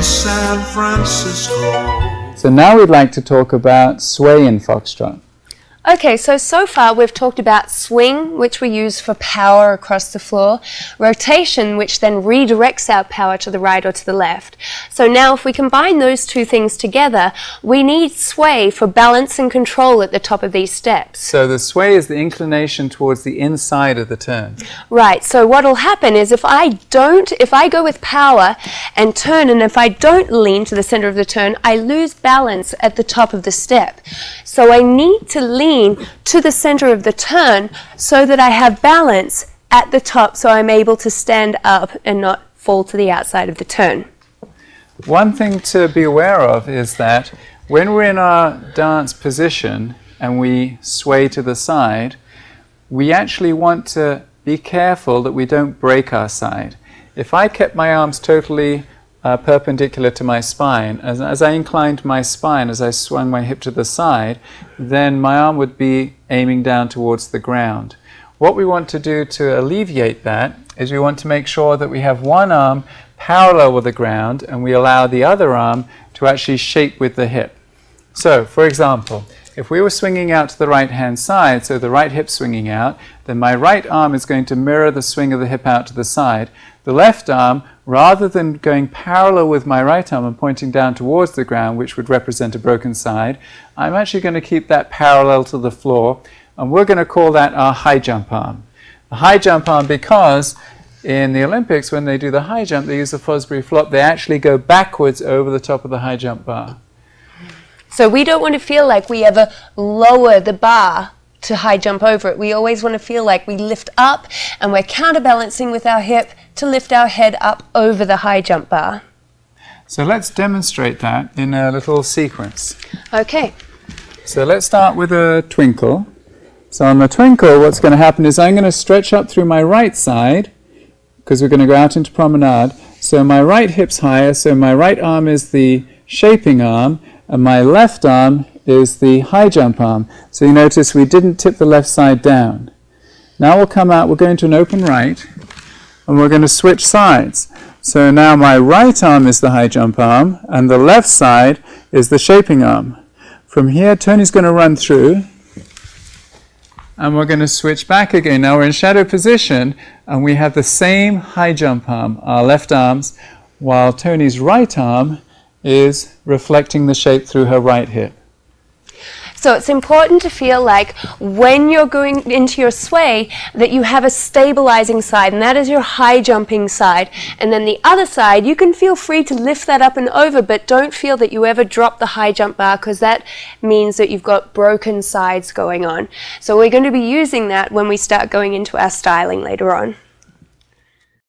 in San Francisco. So now we'd like to talk about sway in foxtrot. Okay, so far we've talked about swing, which we use for power across the floor, rotation, which then redirects our power to the right or to the left. So now if we combine those two things together, we need sway for balance and control at the top of these steps. So the sway is the inclination towards the inside of the turn. Right, so what will happen is if I go with power and turn, and if I don't lean to the center of the turn, I lose balance at the top of the step. So I need to lean to the center of the turn so that I have balance at the top, so I'm able to stand up and not fall to the outside of the turn. One thing to be aware of is that when we're in our dance position and we sway to the side, we actually want to be careful that we don't break our side. If I kept my arms totally perpendicular to my spine, as I inclined my spine, as I swung my hip to the side, then my arm would be aiming down towards the ground. What we want to do to alleviate that is we want to make sure that we have one arm parallel with the ground and we allow the other arm to actually shape with the hip. So, for example, if we were swinging out to the right hand side, so the right hip swinging out, then my right arm is going to mirror the swing of the hip out to the side. The left arm, rather than going parallel with my right arm and pointing down towards the ground, which would represent a broken side, I'm actually going to keep that parallel to the floor, and we're going to call that our high jump arm. The high jump arm, because in the Olympics, when they do the high jump, they use the Fosbury flop, they actually go backwards over the top of the high jump bar. So we don't want to feel like we ever lower the bar to high jump over it. We always want to feel like we lift up and we're counterbalancing with our hip to lift our head up over the high jump bar. So let's demonstrate that in a little sequence. Okay. So let's start with a twinkle. So on the twinkle, what's going to happen is I'm going to stretch up through my right side, because we're going to go out into promenade. So my right hip's higher, so my right arm is the shaping arm, and my left arm is the high jump arm. So you notice we didn't tip the left side down. Now we'll come out, we'll go into an open right, and we're going to switch sides. So now my right arm is the high jump arm, and the left side is the shaping arm. From here, Tony's going to run through, and we're going to switch back again. Now we're in shadow position, and we have the same high jump arm, our left arms, while Tony's right arm is reflecting the shape through her right hip. So it's important to feel like when you're going into your sway that you have a stabilizing side, and that is your high jumping side. And then the other side, you can feel free to lift that up and over, but don't feel that you ever drop the high jump bar, because that means that you've got broken sides going on. So we're going to be using that when we start going into our styling later on.